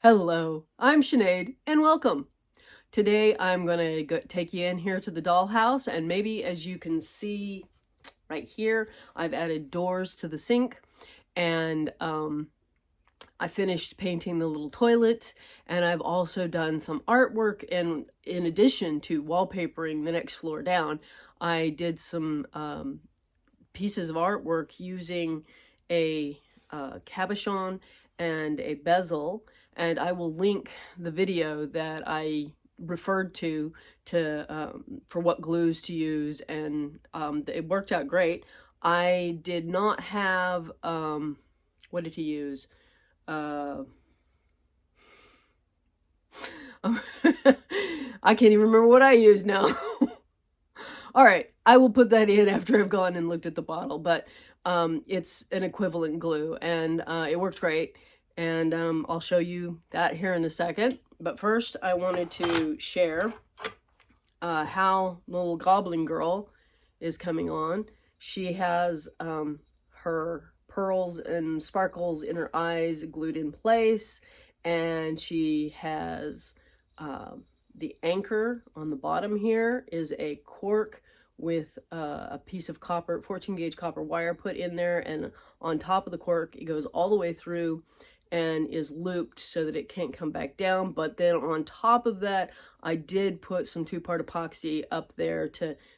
Hello, I'm Sinead and welcome. Today I'm going to take you in here to the dollhouse, and maybe as you can see right here, I've added doors to the sink, and I finished painting the little toilet, and I've also done some artwork, and in addition to wallpapering the next floor down, I did some pieces of artwork using a cabochon and a bezel, and I will link the video that I referred to for what glues to use, and it worked out great. I did not have what did he use? I can't even remember what I used now. All right, I will put that in after I've gone and looked at the bottle, but it's an equivalent glue, and it worked great. And I'll show you that here in a second. But first, I wanted to share how the little goblin girl is coming on. She has her pearls and sparkles in her eyes glued in place, and she has the anchor on the bottom here is a cork with a piece of copper, 14 gauge copper wire put in there, and on top of the cork it goes all the way through and is looped so that it can't come back down. But then on top of that, I did put some 2-part epoxy up there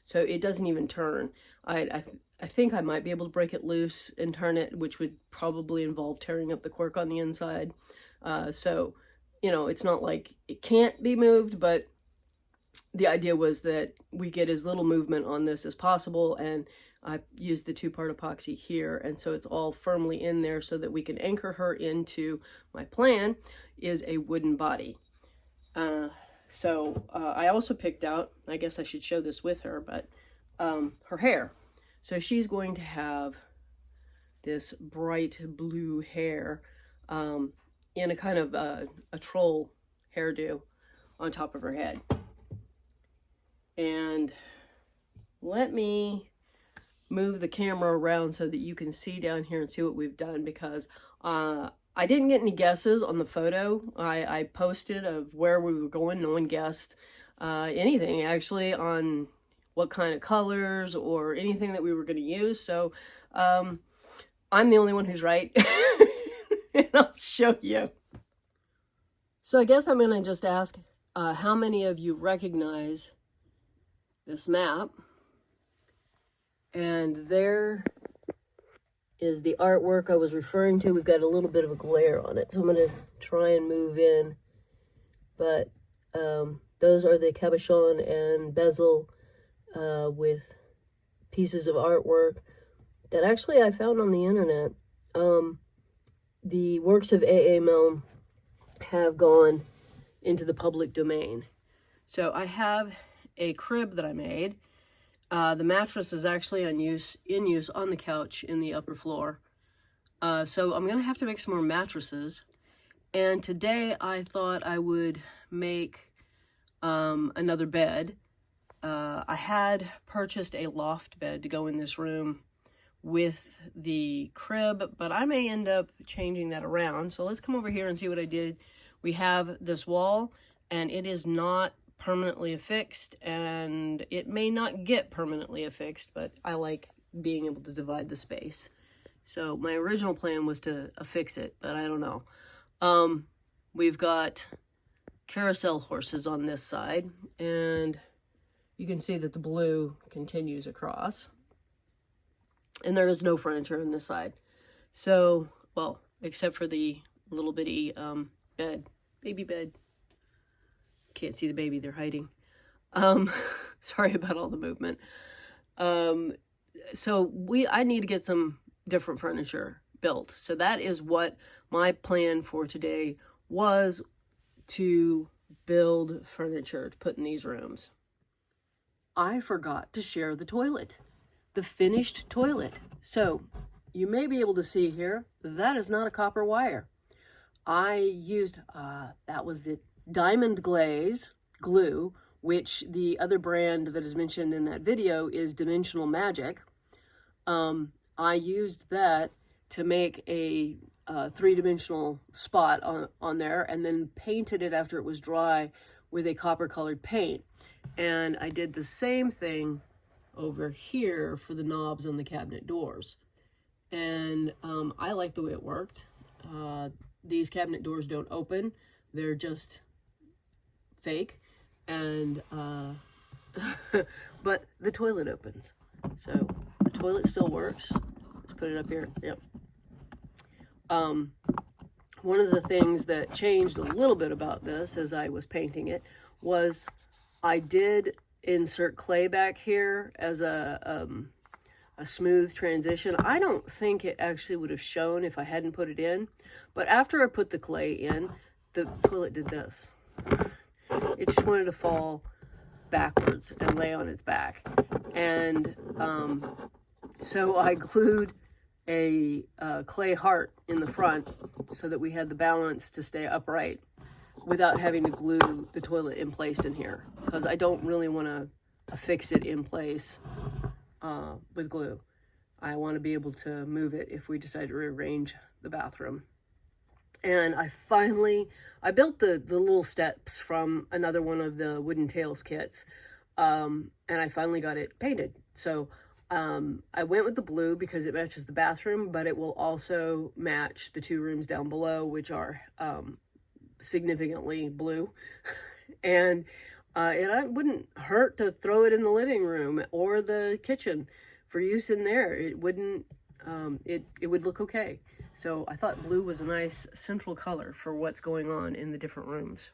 so it doesn't even turn. I think I might be able to break it loose and turn it, which would probably involve tearing up the cork on the inside. So, you know, it's not like it can't be moved, but the idea was that we get as little movement on this as possible, and I used the 2-part epoxy here, and so it's all firmly in there so that we can anchor her into, my plan is a wooden body. I also picked out, I guess I should show this with her, but her hair. So she's going to have this bright blue hair in a kind of a troll hairdo on top of her head. And let me move the camera around so that you can see down here and see what we've done, because I didn't get any guesses on the photo I posted of where we were going. No one guessed anything actually on what kind of colors or anything that we were going to use. So I'm the only one who's right. And I'll show you. So I guess I'm going to just ask how many of you recognize this map. And there is the artwork I was referring to. We've got a little bit of a glare on it, so I'm going to try and move in. But those are the cabochon and bezel with pieces of artwork that actually I found on the internet. The works of A.A. Milne have gone into the public domain. So I have a crib that I made. The mattress is actually in use on the couch in the upper floor. So I'm going to have to make some more mattresses. And today I thought I would make another bed. I had purchased a loft bed to go in this room with the crib, but I may end up changing that around. So let's come over here and see what I did. We have this wall, and it is not permanently affixed, and it may not get permanently affixed, but I like being able to divide the space. So my original plan was to affix it, but I don't know. We've got carousel horses on this side, and you can see that the blue continues across. And there is no furniture on this side. So, well, except for the little bitty bed, baby bed. Can't see the baby, they're hiding. Sorry about all the movement. So I need to get some different furniture built. So that is what my plan for today was, to build furniture to put in these rooms. I forgot to share the toilet, the finished toilet. So you may be able to see here, that is not a copper wire. I used, that was the diamond glaze glue, which the other brand that is mentioned in that video is Dimensional Magic. I used that to make a three-dimensional spot on there, and then painted it after it was dry with a copper colored paint. And I did the same thing over here for the knobs on the cabinet doors. And I like the way it worked. These cabinet doors don't open. They're just fake. And but the toilet opens. So the toilet still works. Let's put it up here. Yep. One of the things that changed a little bit about this as I was painting it was I did insert clay back here as a smooth transition. I don't think it actually would have shown if I hadn't put it in, but after I put the clay in, the toilet did this. It just wanted to fall backwards and lay on its back. And so I glued a clay heart in the front so that we had the balance to stay upright without having to glue the toilet in place in here, because I don't really want to affix it in place with glue. I want to be able to move it if we decide to rearrange the bathroom. And I built the little steps from another one of the Wooden Tales kits, and I finally got it painted. So I went with the blue because it matches the bathroom, but it will also match the two rooms down below, which are significantly blue. And it wouldn't hurt to throw it in the living room or the kitchen for use in there. It wouldn't, it would look okay. So I thought blue was a nice central color for what's going on in the different rooms.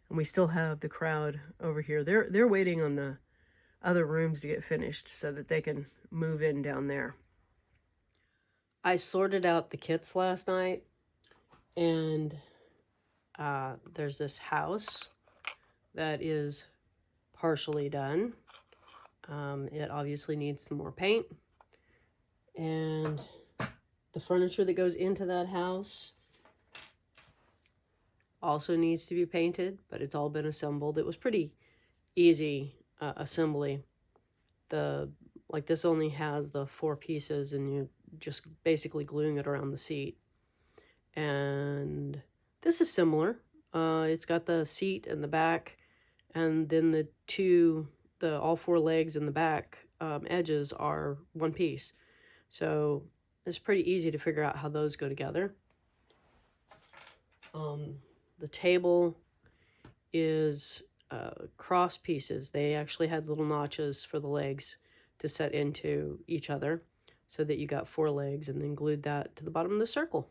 And we still have the crowd over here. They're waiting on the other rooms to get finished so that they can move in down there. I sorted out the kits last night, and there's this house that is partially done. It obviously needs some more paint, and the furniture that goes into that house also needs to be painted, but it's all been assembled. It was pretty easy assembly. Like this only has the 4 pieces, and you just basically gluing it around the seat. And this is similar. It's got the seat and the back, and then all 4 legs in the back edges are one piece. So it's pretty easy to figure out how those go together. The table is cross pieces. They actually had little notches for the legs to set into each other so that you got 4 legs, and then glued that to the bottom of the circle.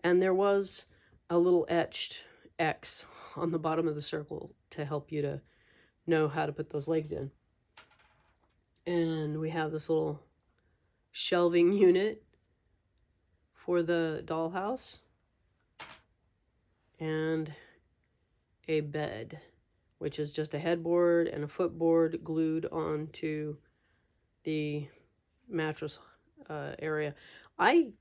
And there was a little etched X on the bottom of the circle to help you to know how to put those legs in. And we have this little shelving unit for the dollhouse and a bed, which is just a headboard and a footboard glued onto the mattress area. I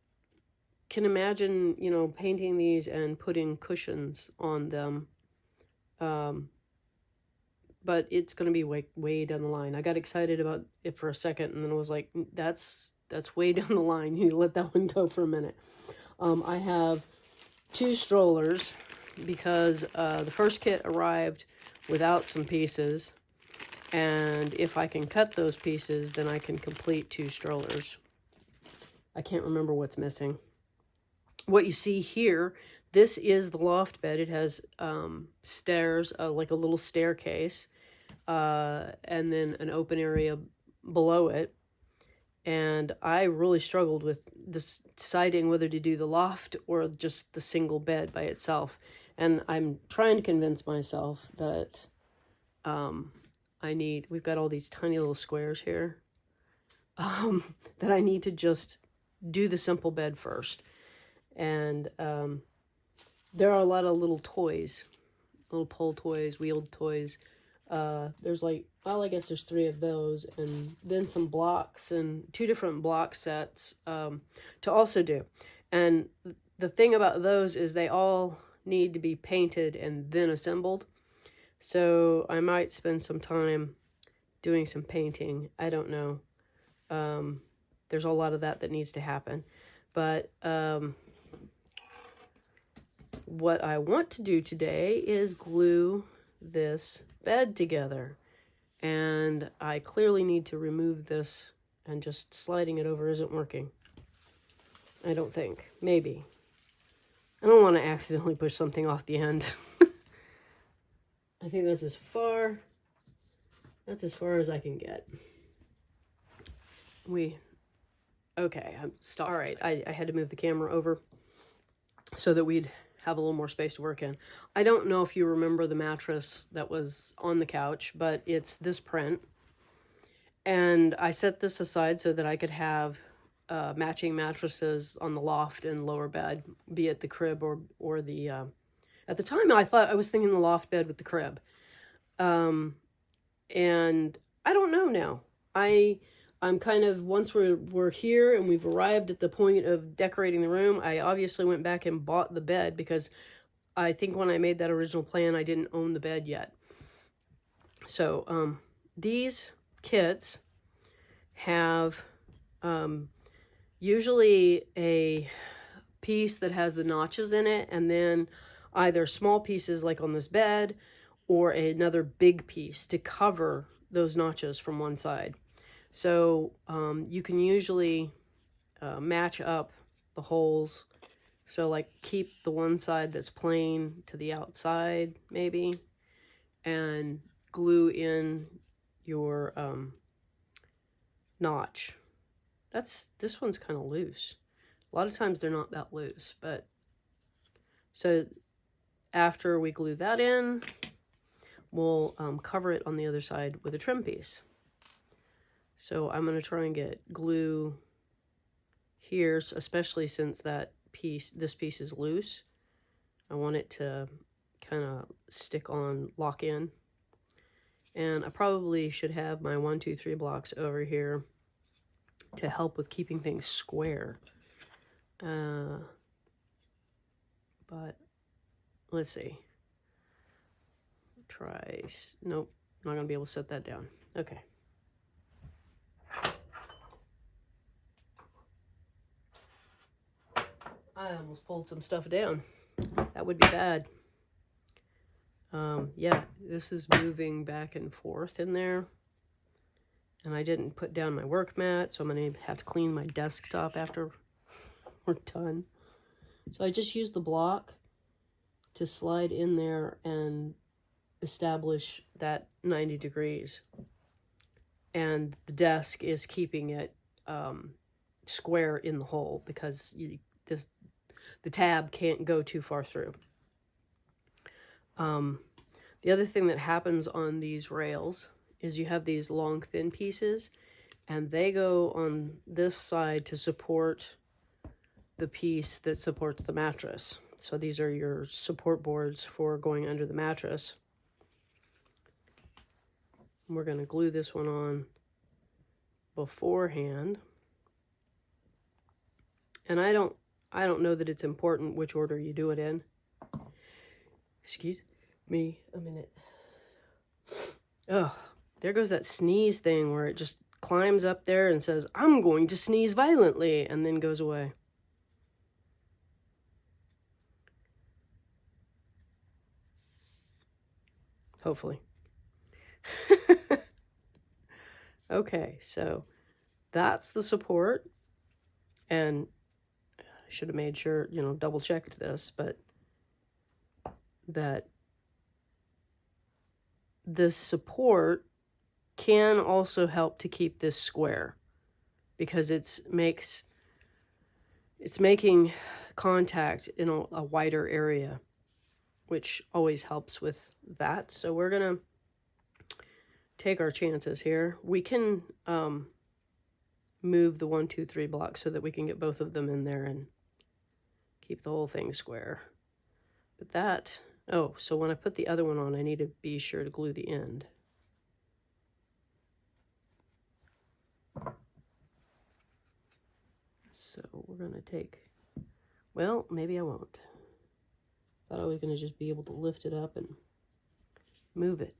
can imagine, painting these and putting cushions on them, but it's going to be way down the line. I got excited about it for a second, and then I was like, that's way down the line. You need to let that one go for a minute. I have 2 strollers because the first kit arrived without some pieces, and if I can cut those pieces, then I can complete 2 strollers. I can't remember what's missing. What you see here, this is the loft bed. It has stairs, like a little staircase, and then an open area below it. And I really struggled with deciding whether to do the loft or just the single bed by itself. And I'm trying to convince myself that we've got all these tiny little squares here, that I need to just do the simple bed first. And there are a lot of little toys, little pull toys, wheeled toys. There's I guess there's 3 of those, and then some blocks and 2 different block sets to also do. And the thing about those is they all need to be painted and then assembled. So I might spend some time doing some painting. I don't know. There's a lot of that needs to happen. But what I want to do today is glue this bed together. And I clearly need to remove this, and just sliding it over isn't working. I don't think. Maybe. I don't want to accidentally push something off the end. I think that's as far as I can get. Okay, all right, I had to move the camera over so that we'd have a little more space to work in. I don't know if you remember the mattress that was on the couch, but it's this print. And I set this aside so that I could have matching mattresses on the loft and lower bed, be it the crib or the... At the time, I was thinking the loft bed with the crib. And I don't know now. I'm kind of, once we're here and we've arrived at the point of decorating the room, I obviously went back and bought the bed, because I think when I made that original plan, I didn't own the bed yet. So these kits have usually a piece that has the notches in it, and then either small pieces like on this bed, or another big piece to cover those notches from one side. So you can usually match up the holes. So like keep the one side that's plain to the outside maybe, and glue in your notch. This one's kind of loose. A lot of times they're not that loose, but so after we glue that in, we'll cover it on the other side with a trim piece. So I'm going to try and get glue here, especially since this piece is loose. I want it to kind of stick on, lock in. And I probably should have my 1, 2, 3 blocks over here to help with keeping things square. But let's see. Nope, not going to be able to set that down. Okay. I almost pulled some stuff down. That would be bad. Yeah, this is moving back and forth in there. And I didn't put down my work mat, so I'm going to have to clean my desktop after we're done. So I just used the block to slide in there and establish that 90 degrees. And the desk is keeping it square in the hole, because the tab can't go too far through. The other thing that happens on these rails is you have these long, thin pieces, and they go on this side to support the piece that supports the mattress. So these are your support boards for going under the mattress. We're going to glue this one on beforehand. And I don't know that it's important which order you do it in. Excuse me a minute. Oh, there goes that sneeze thing where it just climbs up there and says, "I'm going to sneeze violently," and then goes away. Hopefully. Okay, so that's the support. And I should have made sure, double checked this, but that this support can also help to keep this square, because it's making contact in a wider area, which always helps with that. So we're gonna take our chances here. We can move the 1, 2, 3 blocks so that we can get both of them in there and keep the whole thing square. But so when I put the other one on, I need to be sure to glue the end. So we're going to take, well, maybe I won't. Thought I was going to just be able to lift it up and move it.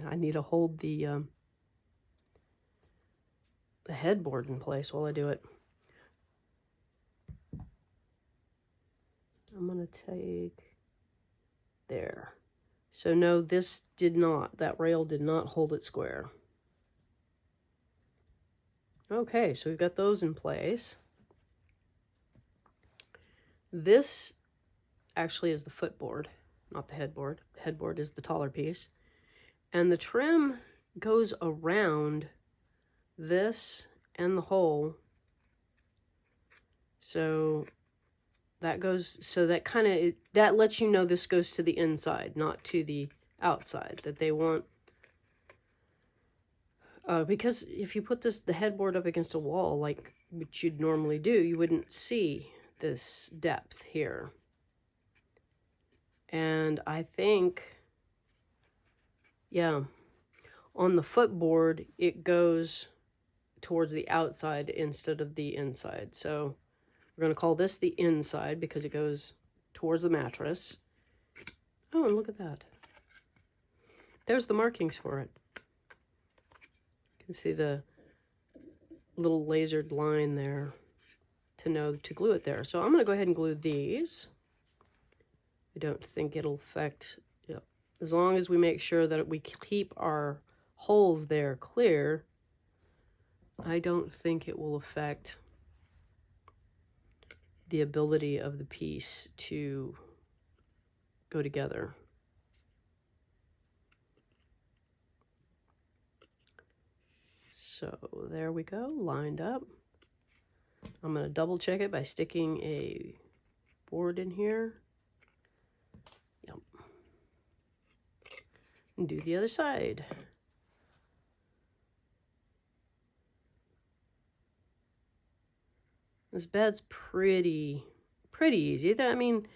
I need to hold the headboard in place while I do it. I'm going to take there. So no, this did not, that rail did not hold it square. Okay, so we've got those in place. This actually is the footboard, not the headboard. The headboard is the taller piece. And the trim goes around this and the hole. So that goes, so that kind of, that lets you know this goes to the inside, not to the outside, that they want, because if you put the headboard up against a wall, like what you'd normally do, you wouldn't see this depth here. And I think, yeah, on the footboard, it goes towards the outside instead of the inside. So we're going to call this the inside because it goes towards the mattress. Oh, and look at that. There's the markings for it. You can see the little lasered line there to know to glue it there. So I'm going to go ahead and glue these. I don't think it'll affect, as long as we make sure that we keep our holes there clear, I don't think it will affect the ability of the piece to go together. So there we go, lined up. I'm going to double check it by sticking a board in here. Yep. And do the other side. This bed's pretty easy. I mean,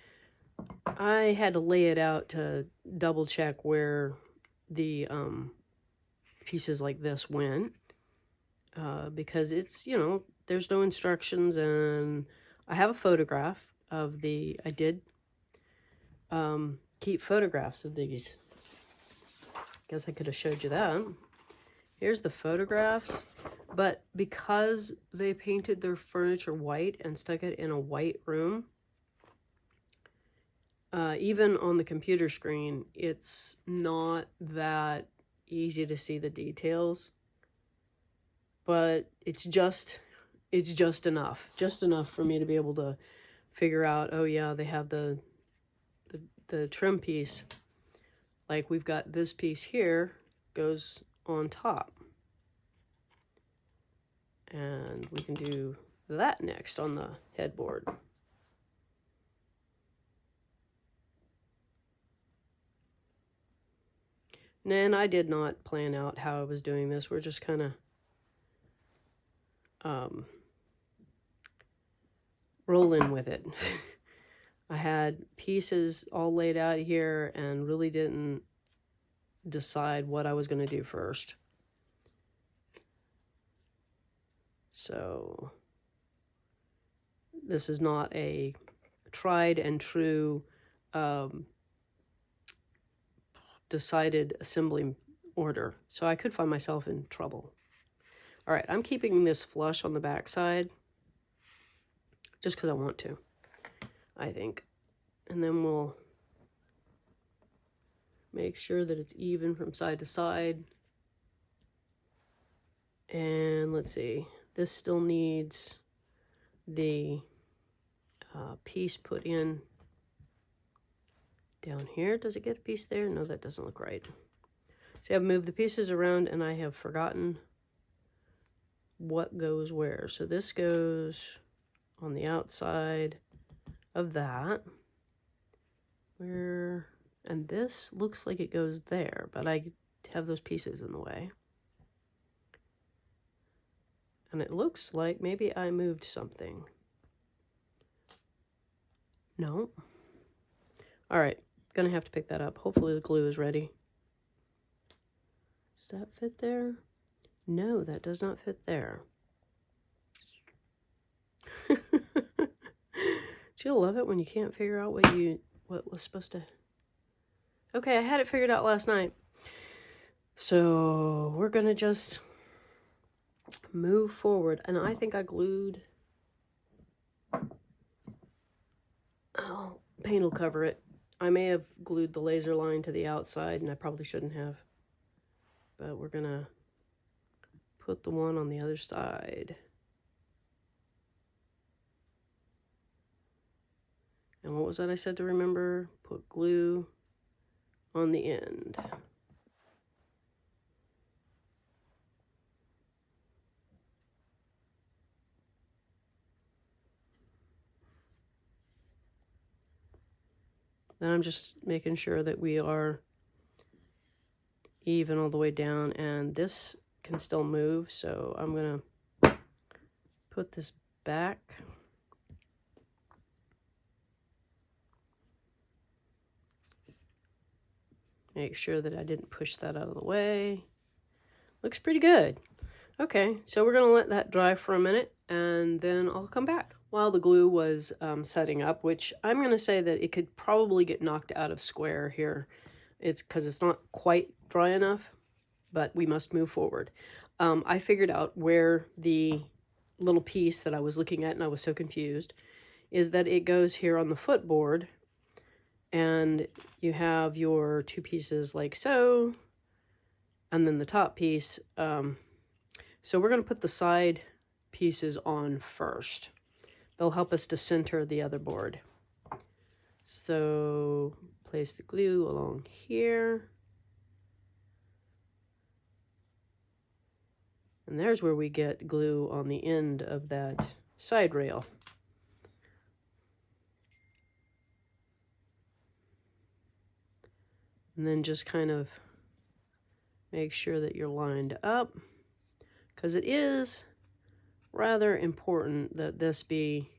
I had to lay it out to double check where the pieces like this went, because it's, you know, there's no instructions, and I have a photograph of the, I did keep photographs of these. Guess I could have showed you that. Here's the photographs, but because they painted their furniture white and stuck it in a white room, even on the computer screen, it's not that easy to see the details, but it's just enough for me to be able to figure out, oh yeah, they have the trim piece, like we've got this piece here goes on top, and we can do that next on the headboard. And I did not plan out how I was doing this. We're just kind of rolling with it. I had pieces all laid out here and really didn't decide what I was going to do first. So this is not a tried and true decided assembly order, so I could find myself in trouble. All right, I'm keeping this flush on the back side just because I want to, I think. And then we'll make sure that it's even from side to side. And let's see, this still needs the piece put in down here. Does it get a piece there? No, that doesn't look right. See, I've moved the pieces around and I have forgotten what goes where. So this goes on the outside of that. Where, and this looks like it goes there, but I have those pieces in the way. And it looks like maybe I moved something. No. All right, gonna have to pick that up. Hopefully the glue is ready. Does that fit there? No, that does not fit there. Do you love it when you can't figure out what was supposed to... Okay, I had it figured out last night. So we're gonna just move forward. And I think I glued... Oh, paint will cover it. I may have glued the laser line to the outside, and I probably shouldn't have. But we're gonna put the one on the other side. And what was that I said to remember? Put glue on the end. Then I'm just making sure that we are even all the way down, and this can still move, so I'm gonna put this back. Make sure that I didn't push that out of the way. Looks pretty good. Okay, so we're gonna let that dry for a minute, and then I'll come back. While the glue was setting up, which I'm gonna say that it could probably get knocked out of square here. It's because it's not quite dry enough, but we must move forward. I figured out where the little piece that I was looking at, and I was so confused, is that it goes here on the footboard, and you have your two pieces like so, and then the top piece. So we're going to put the side pieces on first. They'll help us to center the other board. So place the glue along here. And there's where we get glue on the end of that side rail. And then just kind of make sure that you're lined up, because it is rather important that this be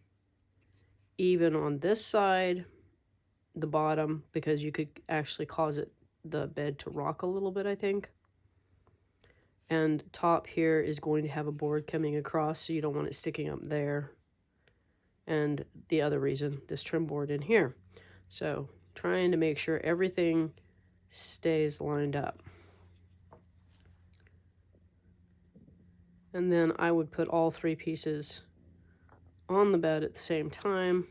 even on this side, the bottom, because you could actually cause the bed to rock a little bit, I think. And top here is going to have a board coming across, so you don't want it sticking up there. And the other reason, this trim board in here. So trying to make sure everything stays lined up. And then I would put all three pieces on the bed at the same time,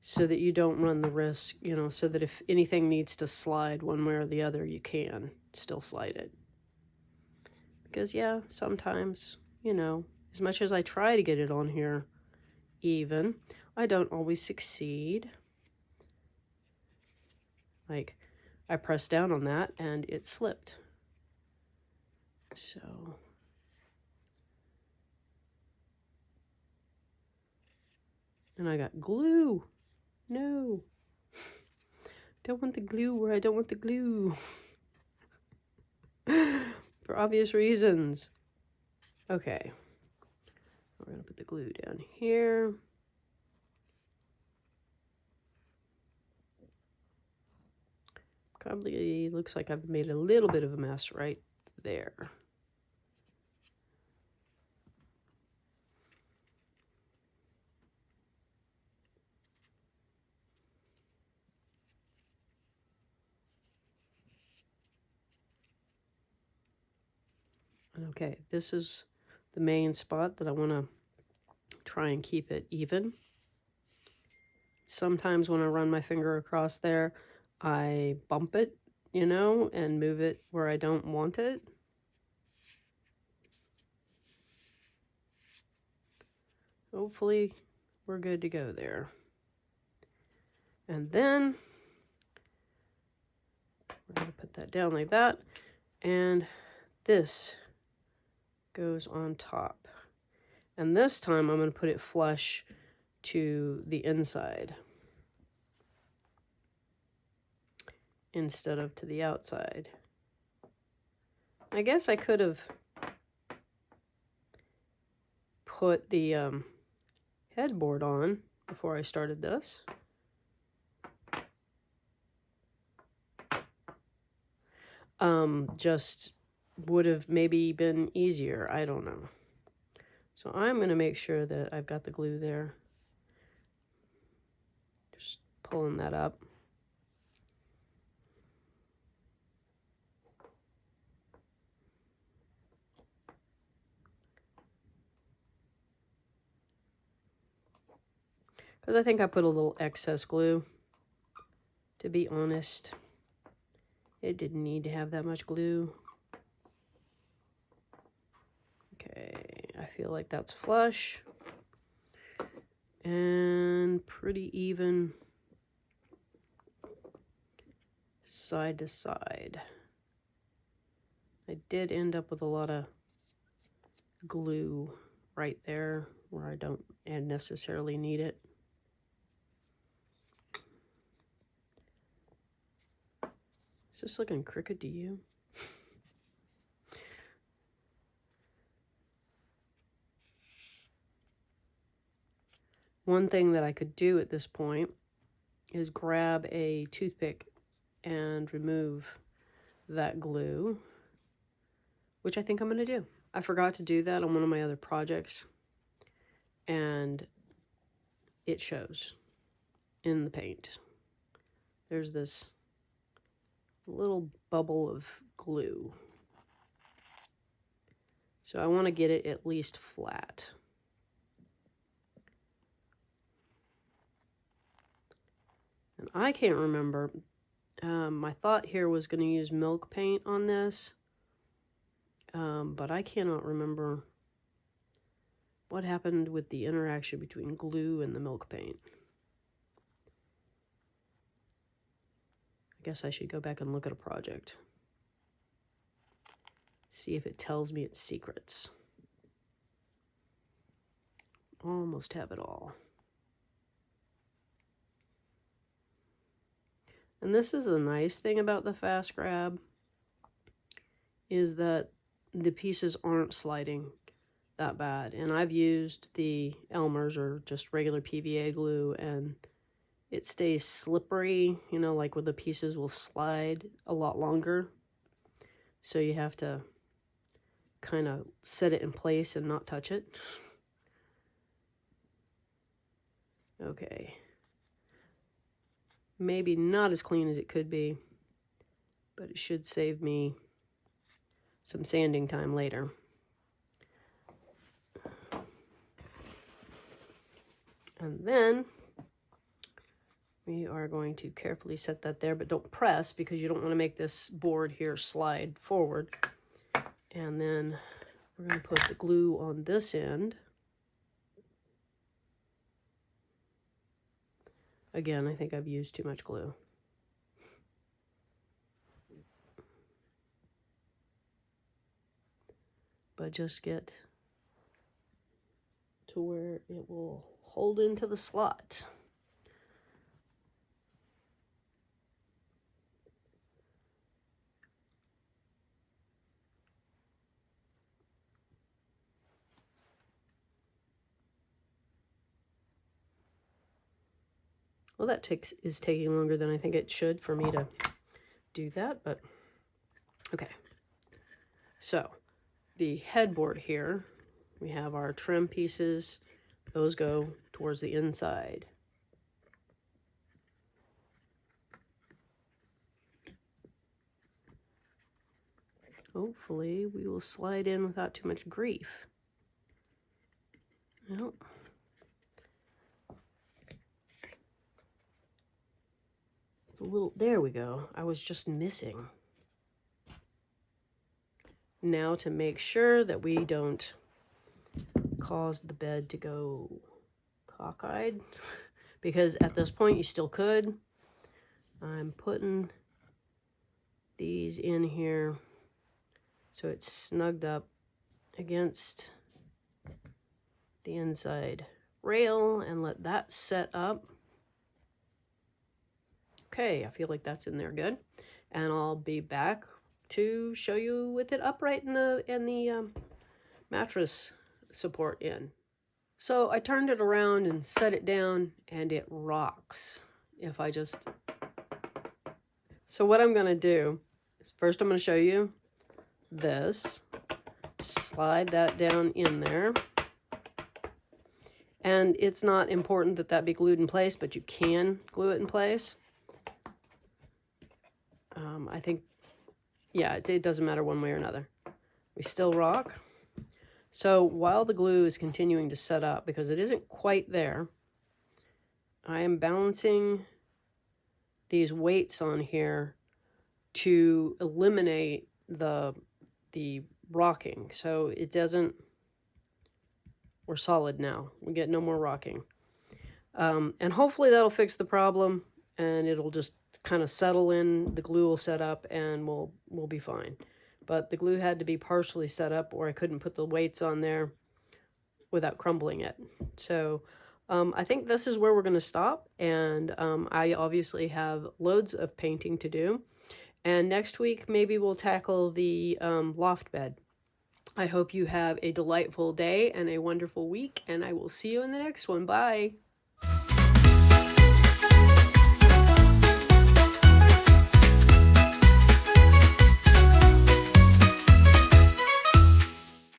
so that you don't run the risk, you know, so that if anything needs to slide one way or the other, you can still slide it. Because yeah, sometimes, you know, as much as I try to get it on here even, I don't always succeed. Like, I pressed down on that and it slipped. So and I got glue. No. Don't want the glue where I don't want the glue. For obvious reasons. Okay. We're going to put the glue down here. Probably looks like I've made a little bit of a mess right there. Okay, this is the main spot that I want to try and keep it even. Sometimes when I run my finger across there, I bump it, you know, and move it where I don't want it. Hopefully we're good to go there. And then we're going to put that down like that. And this goes on top. And this time I'm going to put it flush to the inside instead of to the outside. I guess I could have put the headboard on before I started this. Just would have maybe been easier. I don't know. So I'm going to make sure that I've got the glue there. Just pulling that up. Because I think I put a little excess glue. to be honest. It didn't need to have that much glue. Okay, I feel like that's flush and pretty even side to side. I did end up with a lot of glue right there where I don't necessarily need it. Is this looking crooked to you? One thing that I could do at this point is grab a toothpick and remove that glue, which I think I'm going to do. I forgot to do that on one of my other projects, and it shows in the paint. There's this little bubble of glue. So I want to get it at least flat. And I can't remember. My thought here was going to use milk paint on this, but I cannot remember what happened with the interaction between glue and the milk paint. I guess I should go back and look at a project. See if it tells me its secrets. Almost have it all. And this is a nice thing about the fast grab, is that the pieces aren't sliding that bad. And I've used the Elmer's or just regular PVA glue, and it stays slippery, you know, like where the pieces will slide a lot longer. So you have to kind of set it in place and not touch it. Okay. Maybe not as clean as it could be, but it should save me some sanding time later. And then we are going to carefully set that there, but don't press because you don't want to make this board here slide forward. And then we're going to put the glue on this end. Again, I think I've used too much glue. But just get to where it will hold into the slot. Well, that is taking longer than I think it should for me to do that, but okay. So the headboard here, we have our trim pieces. Those go towards the inside. Hopefully we will slide in without too much grief. Well, it's a little, there we go. I was just missing. Now to make sure that we don't cause the bed to go cockeyed, because at this point you still could. I'm putting these in here so it's snugged up against the inside rail, and let that set up. Okay, I feel like that's in there good, and I'll be back to show you with it upright in the mattress support in. So I turned it around and set it down, and it rocks. If I just... So what I'm going to do is first I'm going to show you this. Slide that down in there. And it's not important that that be glued in place, but you can glue it in place. I think, yeah, it doesn't matter one way or another. We still rock. So while the glue is continuing to set up, because it isn't quite there, I am balancing these weights on here to eliminate the rocking. So it doesn't, we're solid now. We get no more rocking. And hopefully that'll fix the problem, and it'll just kind of settle in. The glue will set up, and we'll be fine. But the glue had to be partially set up, or I couldn't put the weights on there without crumbling it. So I think this is where we're going to stop. And I obviously have loads of painting to do. And next week, maybe we'll tackle the loft bed. I hope you have a delightful day and a wonderful week, and I will see you in the next one. Bye.